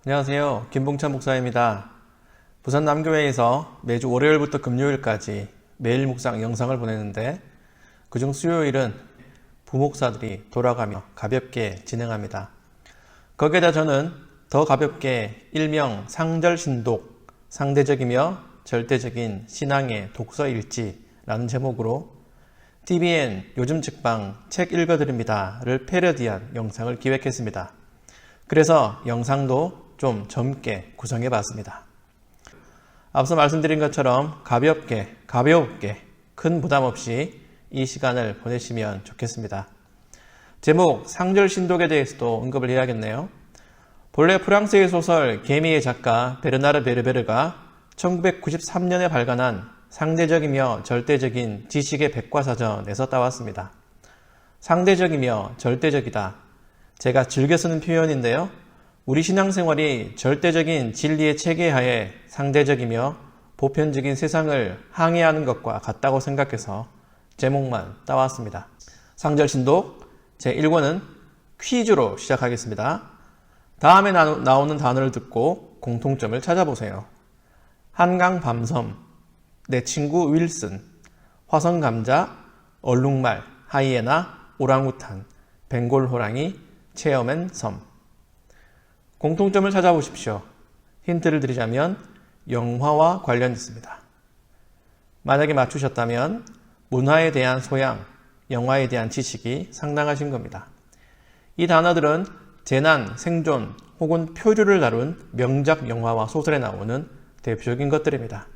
안녕하세요. 김봉찬 목사입니다. 부산 남교회에서 매주 월요일부터 금요일까지 매일 묵상 영상을 보내는데 그중 수요일은 부목사들이 돌아가며 가볍게 진행합니다. 거기에다 저는 더 가볍게 일명 상절신독, 상대적이며 절대적인 신앙의 독서일지라는 제목으로 TVN 요즘 책방 책 읽어드립니다를 패러디한 영상을 기획했습니다. 그래서 영상도 좀 젊게 구성해 봤습니다. 앞서 말씀드린 것처럼 가볍게 큰 부담 없이 이 시간을 보내시면 좋겠습니다. 제목 상절신독에 대해서도 언급을 해야겠네요. 본래 프랑스의 소설 개미의 작가 베르나르 베르베르가 1993년에 발간한 상대적이며 절대적인 지식의 백과사전에서 따왔습니다. 상대적이며 절대적이다. 제가 즐겨 쓰는 표현인데요. 우리 신앙생활이 절대적인 진리의 체계하에 상대적이며 보편적인 세상을 항해하는 것과 같다고 생각해서 제목만 따왔습니다. 상절신독 제1권은 퀴즈로 시작하겠습니다. 다음에 나오는 단어를 듣고 공통점을 찾아보세요. 한강 밤섬, 내 친구 윌슨, 화성감자, 얼룩말, 하이에나, 오랑우탄, 벵골 호랑이, 체험앤 섬. 공통점을 찾아보십시오. 힌트를 드리자면 영화와 관련 있습니다. 만약에 맞추셨다면 문화에 대한 소양, 영화에 대한 지식이 상당하신 겁니다. 이 단어들은 재난, 생존 혹은 표류를 다룬 명작 영화와 소설에 나오는 대표적인 것들입니다.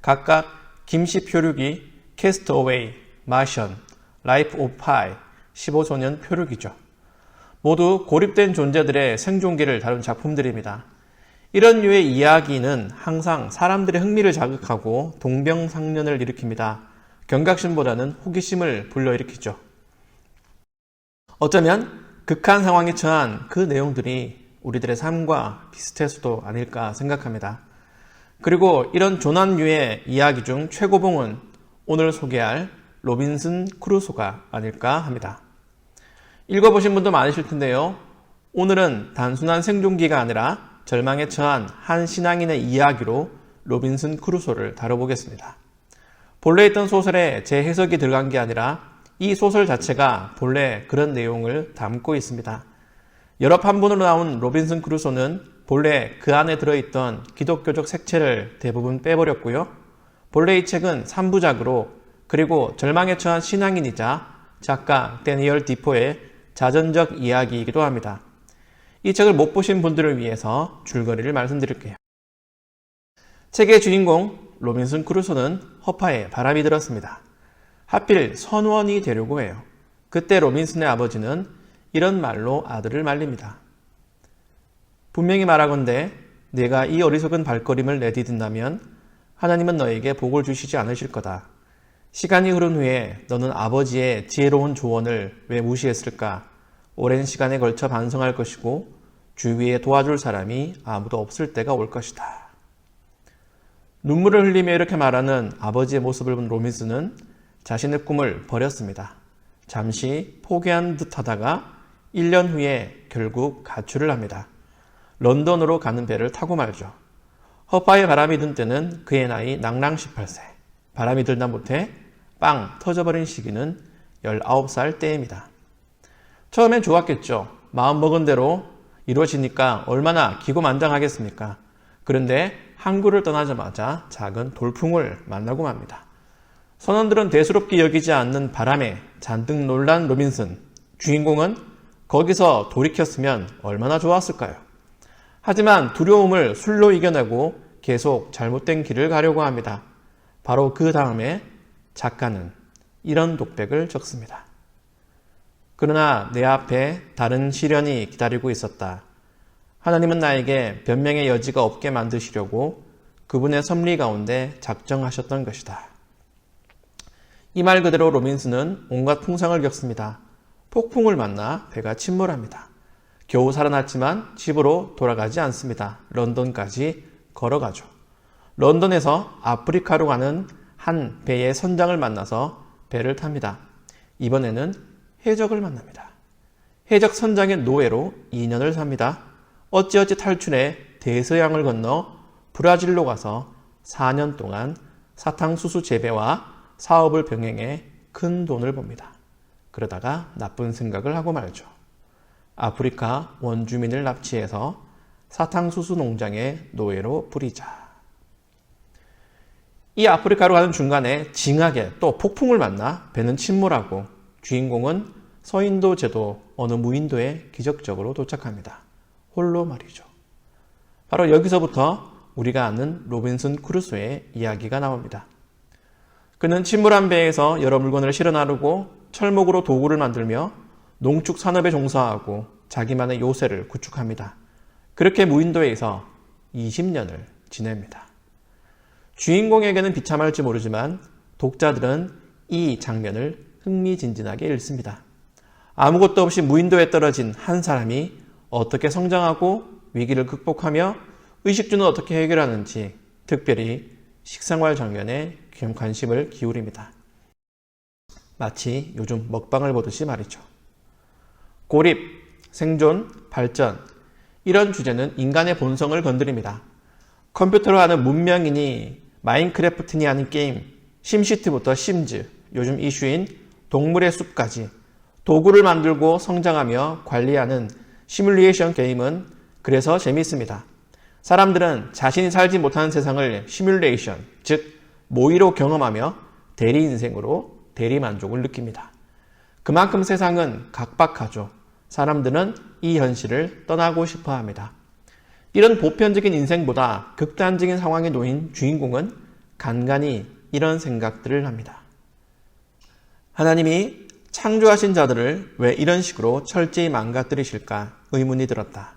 각각 김씨 표류기, 캐스트어웨이, 마션, 라이프 오브 파이, 15소년 표류기죠. 모두 고립된 존재들의 생존기를 다룬 작품들입니다. 이런 류의 이야기는 항상 사람들의 흥미를 자극하고 동병상련을 일으킵니다. 경각심보다는 호기심을 불러일으키죠. 어쩌면 극한 상황에 처한 그 내용들이 우리들의 삶과 비슷해서도 아닐까 생각합니다. 그리고 이런 조난류의 이야기 중 최고봉은 오늘 소개할 로빈슨 크루소가 아닐까 합니다. 읽어보신 분도 많으실 텐데요. 오늘은 단순한 생존기가 아니라 절망에 처한 한 신앙인의 이야기로 로빈슨 크루소를 다뤄보겠습니다. 본래 있던 소설에 제 해석이 들어간 게 아니라 이 소설 자체가 본래 그런 내용을 담고 있습니다. 여러 판본으로 나온 로빈슨 크루소는 본래 그 안에 들어있던 기독교적 색채를 대부분 빼버렸고요. 본래 이 책은 3부작으로 그리고 절망에 처한 신앙인이자 작가 데니얼 디포의 자전적 이야기이기도 합니다. 이 책을 못 보신 분들을 위해서 줄거리를 말씀드릴게요. 책의 주인공 로빈슨 크루소는 허파에 바람이 들었습니다. 하필 선원이 되려고 해요. 그때 로빈슨의 아버지는 이런 말로 아들을 말립니다. 분명히 말하건대 내가 이 어리석은 발걸음을 내디딘다면 하나님은 너에게 복을 주시지 않으실 거다. 시간이 흐른 후에 너는 아버지의 지혜로운 조언을 왜 무시했을까? 오랜 시간에 걸쳐 반성할 것이고 주위에 도와줄 사람이 아무도 없을 때가 올 것이다. 눈물을 흘리며 이렇게 말하는 아버지의 모습을 본 로빈슨은 자신의 꿈을 버렸습니다. 잠시 포기한 듯 하다가 1년 후에 결국 가출을 합니다. 런던으로 가는 배를 타고 말죠. 허파에 바람이 든 때는 그의 나이 낭랑 18세. 바람이 들다 못해 빵 터져버린 시기는 19살 때입니다. 처음엔 좋았겠죠. 마음먹은 대로 이루어지니까 얼마나 기고만장하겠습니까? 그런데 항구를 떠나자마자 작은 돌풍을 만나고 맙니다. 선원들은 대수롭게 여기지 않는 바람에 잔뜩 놀란 로빈슨. 주인공은 거기서 돌이켰으면 얼마나 좋았을까요? 하지만 두려움을 술로 이겨내고 계속 잘못된 길을 가려고 합니다. 바로 그 다음에 작가는 이런 독백을 적습니다. 그러나 내 앞에 다른 시련이 기다리고 있었다. 하나님은 나에게 변명의 여지가 없게 만드시려고 그분의 섭리 가운데 작정하셨던 것이다. 이 말 그대로 로빈슨은 온갖 풍상을 겪습니다. 폭풍을 만나 배가 침몰합니다. 겨우 살아났지만 집으로 돌아가지 않습니다. 런던까지 걸어가죠. 런던에서 아프리카로 가는 한 배의 선장을 만나서 배를 탑니다. 이번에는 해적을 만납니다. 해적 선장의 노예로 2년을 삽니다. 어찌어찌 탈출해 대서양을 건너 브라질로 가서 4년 동안 사탕수수 재배와 사업을 병행해 큰 돈을 법니다. 그러다가 나쁜 생각을 하고 말죠. 아프리카 원주민을 납치해서 사탕수수 농장의 노예로 부리자. 이 아프리카로 가는 중간에 징하게 또 폭풍을 만나 배는 침몰하고 주인공은 서인도 제도 어느 무인도에 기적적으로 도착합니다. 홀로 말이죠. 바로 여기서부터 우리가 아는 로빈슨 크루소의 이야기가 나옵니다. 그는 침몰한 배에서 여러 물건을 실어 나르고 철목으로 도구를 만들며 농축 산업에 종사하고 자기만의 요새를 구축합니다. 그렇게 무인도에서 20년을 지냅니다. 주인공에게는 비참할지 모르지만 독자들은 이 장면을 흥미진진하게 읽습니다. 아무것도 없이 무인도에 떨어진 한 사람이 어떻게 성장하고 위기를 극복하며 의식주는 어떻게 해결하는지 특별히 식생활 장면에 관심을 기울입니다. 마치 요즘 먹방을 보듯이 말이죠. 고립, 생존, 발전 이런 주제는 인간의 본성을 건드립니다. 컴퓨터로 하는 문명이니 마인크래프트니 하는 게임, 심시티부터 심즈, 요즘 이슈인 동물의 숲까지 도구를 만들고 성장하며 관리하는 시뮬레이션 게임은 그래서 재미있습니다. 사람들은 자신이 살지 못하는 세상을 시뮬레이션, 즉 모의로 경험하며 대리 인생으로 대리 만족을 느낍니다. 그만큼 세상은 각박하죠. 사람들은 이 현실을 떠나고 싶어 합니다. 이런 보편적인 인생보다 극단적인 상황에 놓인 주인공은 간간히 이런 생각들을 합니다. 하나님이 창조하신 자들을 왜 이런 식으로 철저히 망가뜨리실까 의문이 들었다.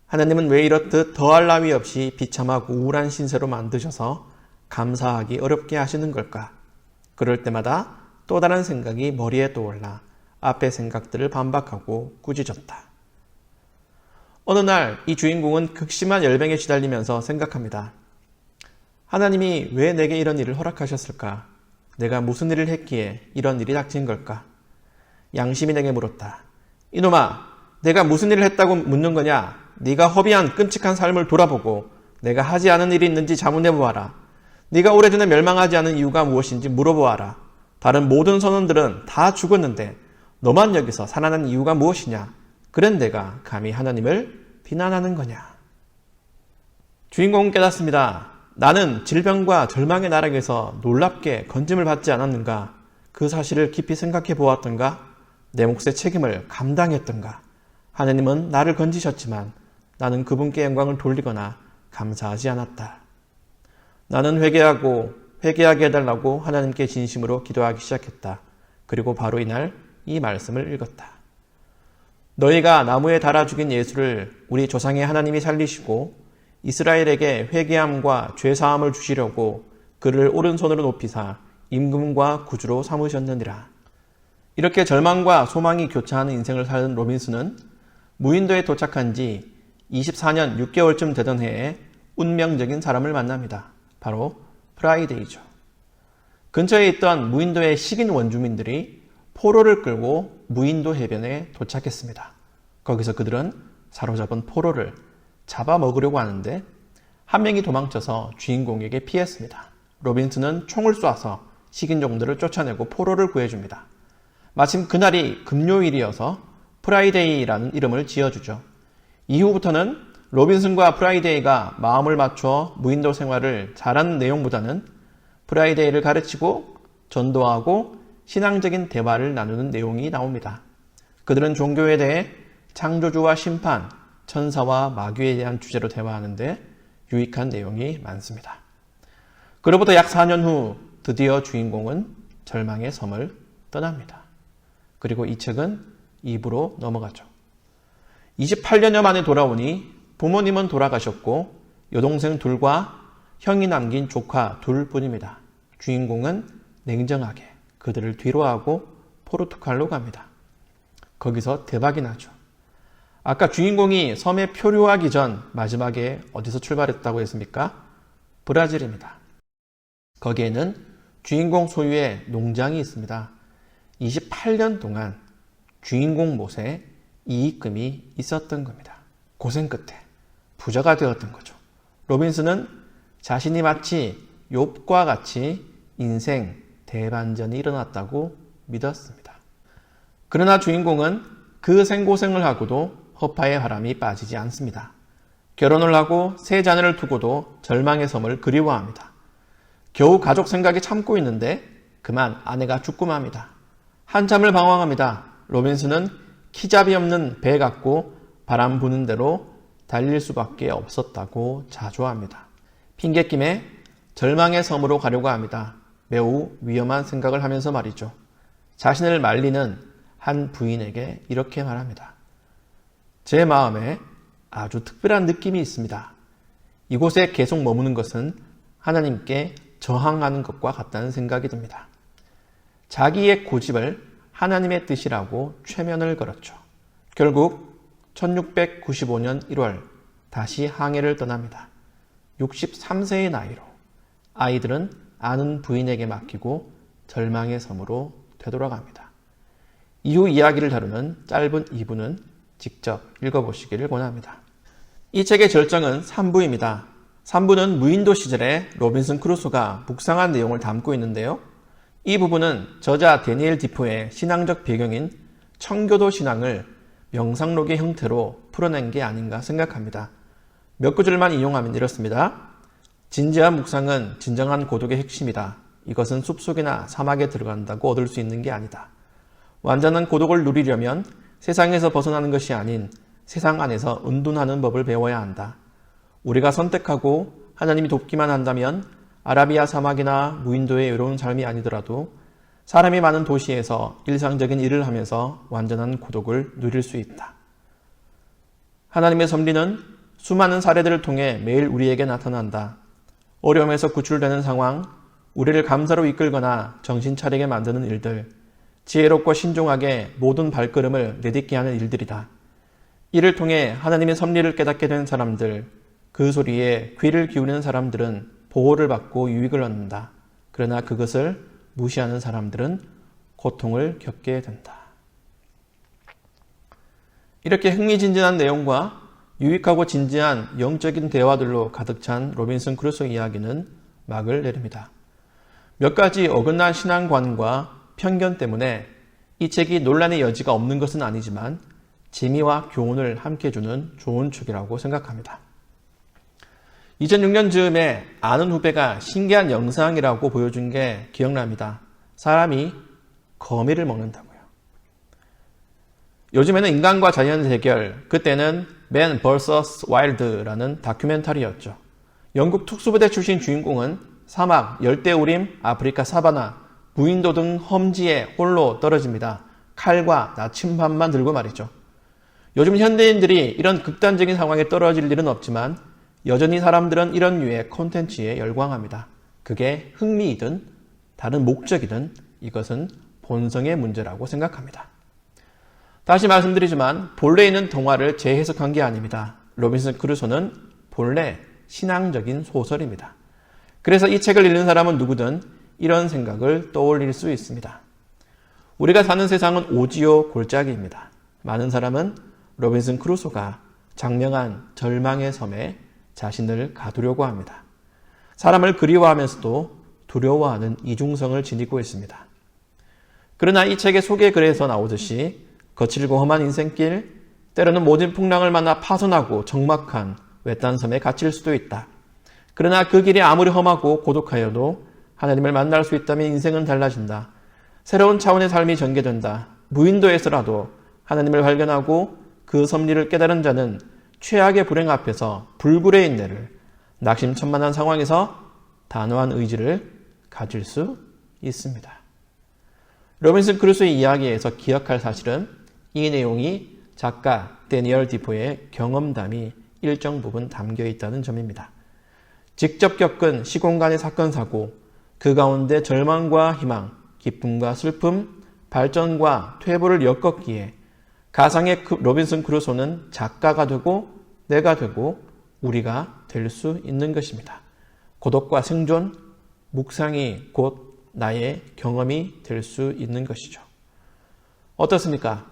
하나님은 왜 이렇듯 더할 나위 없이 비참하고 우울한 신세로 만드셔서 감사하기 어렵게 하시는 걸까? 그럴 때마다 또 다른 생각이 머리에 떠올라 앞의 생각들을 반박하고 꾸짖었다. 어느 날 이 주인공은 극심한 열병에 시달리면서 생각합니다. 하나님이 왜 내게 이런 일을 허락하셨을까? 내가 무슨 일을 했기에 이런 일이 닥친 걸까? 양심이 내게 물었다. 이놈아, 내가 무슨 일을 했다고 묻는 거냐? 네가 허비한 끔찍한 삶을 돌아보고 내가 하지 않은 일이 있는지 자문해보아라. 네가 오래전에 멸망하지 않은 이유가 무엇인지 물어보아라. 다른 모든 선원들은 다 죽었는데 너만 여기서 살아난 이유가 무엇이냐? 그런 내가 감히 하나님을 비난하는 거냐? 주인공은 깨닫습니다. 나는 질병과 절망의 나락에서 놀랍게 건짐을 받지 않았는가? 그 사실을 깊이 생각해 보았던가? 내 몫의 책임을 감당했던가? 하나님은 나를 건지셨지만 나는 그분께 영광을 돌리거나 감사하지 않았다. 나는 회개하게 해달라고 하나님께 진심으로 기도하기 시작했다. 그리고 바로 이날 이 말씀을 읽었다. 너희가 나무에 달아 죽인 예수를 우리 조상의 하나님이 살리시고 이스라엘에게 회개함과 죄사함을 주시려고 그를 오른손으로 높이사 임금과 구주로 삼으셨느니라. 이렇게 절망과 소망이 교차하는 인생을 사는 로빈슨은 무인도에 도착한 지 24년 6개월쯤 되던 해에 운명적인 사람을 만납니다. 바로 프라이데이죠. 근처에 있던 무인도의 식인 원주민들이 포로를 끌고 무인도 해변에 도착했습니다. 거기서 그들은 사로잡은 포로를 잡아먹으려고 하는데 한 명이 도망쳐서 주인공에게 피했습니다. 로빈슨은 총을 쏴서 식인종들을 쫓아내고 포로를 구해줍니다. 마침 그날이 금요일이어서 프라이데이라는 이름을 지어주죠. 이후부터는 로빈슨과 프라이데이가 마음을 맞춰 무인도 생활을 잘하는 내용보다는 프라이데이를 가르치고 전도하고 신앙적인 대화를 나누는 내용이 나옵니다. 그들은 종교에 대해 창조주와 심판, 천사와 마귀에 대한 주제로 대화하는데 유익한 내용이 많습니다. 그로부터 약 4년 후 드디어 주인공은 절망의 섬을 떠납니다. 그리고 이 책은 2부로 넘어가죠. 28년여 만에 돌아오니 부모님은 돌아가셨고 여동생 둘과 형이 남긴 조카 둘뿐입니다. 주인공은 냉정하게 그들을 뒤로하고 포르투갈로 갑니다. 거기서 대박이 나죠. 아까 주인공이 섬에 표류하기 전 마지막에 어디서 출발했다고 했습니까? 브라질입니다. 거기에는 주인공 소유의 농장이 있습니다. 28년 동안 주인공 못에 이익금이 있었던 겁니다. 고생 끝에 부자가 되었던 거죠. 로빈슨은 자신이 마치 욥과 같이 인생 대반전이 일어났다고 믿었습니다. 그러나 주인공은 그 생고생을 하고도 허파의 바람이 빠지지 않습니다. 결혼을 하고 세 자녀를 두고도 절망의 섬을 그리워합니다. 겨우 가족 생각이 참고 있는데 그만 아내가 죽고 맙니다. 한참을 방황합니다. 로빈슨은 키잡이 없는 배 갖고 바람 부는 대로 달릴 수밖에 없었다고 자조합니다. 핑계김에 절망의 섬으로 가려고 합니다. 매우 위험한 생각을 하면서 말이죠. 자신을 말리는 한 부인에게 이렇게 말합니다. 제 마음에 아주 특별한 느낌이 있습니다. 이곳에 계속 머무는 것은 하나님께 저항하는 것과 같다는 생각이 듭니다. 자기의 고집을 하나님의 뜻이라고 최면을 걸었죠. 결국 1695년 1월 다시 항해를 떠납니다. 63세의 나이로 아이들은 아는 부인에게 맡기고 절망의 섬으로 되돌아갑니다. 이후 이야기를 다루는 짧은 2부는 직접 읽어보시기를 권합니다. 이 책의 절정은 3부입니다. 3부는 무인도 시절에 로빈슨 크루소가 묵상한 내용을 담고 있는데요. 이 부분은 저자 데니엘 디포의 신앙적 배경인 청교도 신앙을 명상록의 형태로 풀어낸 게 아닌가 생각합니다. 몇 구절만 인용하면 이렇습니다. 진지한 묵상은 진정한 고독의 핵심이다. 이것은 숲속이나 사막에 들어간다고 얻을 수 있는 게 아니다. 완전한 고독을 누리려면 세상에서 벗어나는 것이 아닌 세상 안에서 은둔하는 법을 배워야 한다. 우리가 선택하고 하나님이 돕기만 한다면 아라비아 사막이나 무인도의 외로운 삶이 아니더라도 사람이 많은 도시에서 일상적인 일을 하면서 완전한 고독을 누릴 수 있다. 하나님의 섭리는 수많은 사례들을 통해 매일 우리에게 나타난다. 어려움에서 구출되는 상황, 우리를 감사로 이끌거나 정신 차리게 만드는 일들, 지혜롭고 신중하게 모든 발걸음을 내딛게 하는 일들이다. 이를 통해 하나님의 섭리를 깨닫게 된 사람들, 그 소리에 귀를 기울이는 사람들은 보호를 받고 유익을 얻는다. 그러나 그것을 무시하는 사람들은 고통을 겪게 된다. 이렇게 흥미진진한 내용과 유익하고 진지한 영적인 대화들로 가득 찬 로빈슨 크루소 이야기는 막을 내립니다. 몇 가지 어긋난 신앙관과 편견 때문에 이 책이 논란의 여지가 없는 것은 아니지만 재미와 교훈을 함께 주는 좋은 책이라고 생각합니다. 2006년 즈음에 아는 후배가 신기한 영상이라고 보여준 게 기억납니다. 사람이 거미를 먹는다고요. 요즘에는 인간과 자연 대결, 그때는 Man vs. Wild라는 다큐멘터리였죠. 영국 특수부대 출신 주인공은 사막, 열대우림, 아프리카 사바나, 무인도 등 험지에 홀로 떨어집니다. 칼과 나침반만 들고 말이죠. 요즘 현대인들이 이런 극단적인 상황에 떨어질 일은 없지만 여전히 사람들은 이런 류의 콘텐츠에 열광합니다. 그게 흥미이든 다른 목적이든 이것은 본성의 문제라고 생각합니다. 다시 말씀드리지만 본래 있는 동화를 재해석한 게 아닙니다. 로빈슨 크루소는 본래 신앙적인 소설입니다. 그래서 이 책을 읽는 사람은 누구든 이런 생각을 떠올릴 수 있습니다. 우리가 사는 세상은 오지요 골짜기입니다. 많은 사람은 로빈슨 크루소가 장명한 절망의 섬에 자신을 가두려고 합니다. 사람을 그리워하면서도 두려워하는 이중성을 지니고 있습니다. 그러나 이 책의 소개글에서 나오듯이 거칠고 험한 인생길, 때로는 모진 풍랑을 만나 파손하고 적막한 외딴 섬에 갇힐 수도 있다. 그러나 그 길이 아무리 험하고 고독하여도 하나님을 만날 수 있다면 인생은 달라진다. 새로운 차원의 삶이 전개된다. 무인도에서라도 하나님을 발견하고 그 섭리를 깨달은 자는 최악의 불행 앞에서 불굴의 인내를, 낙심천만한 상황에서 단호한 의지를 가질 수 있습니다. 로빈슨 크루소의 이야기에서 기억할 사실은 이 내용이 작가 데니얼 디포의 경험담이 일정 부분 담겨 있다는 점입니다. 직접 겪은 시공간의 사건 사고, 그 가운데 절망과 희망, 기쁨과 슬픔, 발전과 퇴보를 엮었기에 가상의 로빈슨 크루소는 작가가 되고 내가 되고 우리가 될 수 있는 것입니다. 고독과 생존, 묵상이 곧 나의 경험이 될 수 있는 것이죠. 어떻습니까?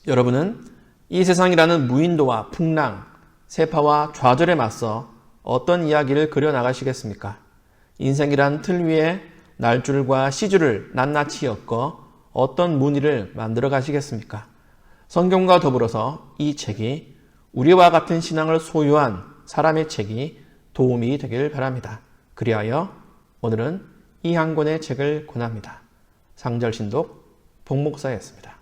여러분은 이 세상이라는 무인도와 풍랑, 세파와 좌절에 맞서 어떤 이야기를 그려나가시겠습니까? 인생이란 틀 위에 날줄과 시줄을 낱낱이 엮어 어떤 무늬를 만들어 가시겠습니까? 성경과 더불어서 이 책이 우리와 같은 신앙을 소유한 사람의 책이 도움이 되길 바랍니다. 그리하여 오늘은 이 한 권의 책을 권합니다. 상절신독 복목사였습니다.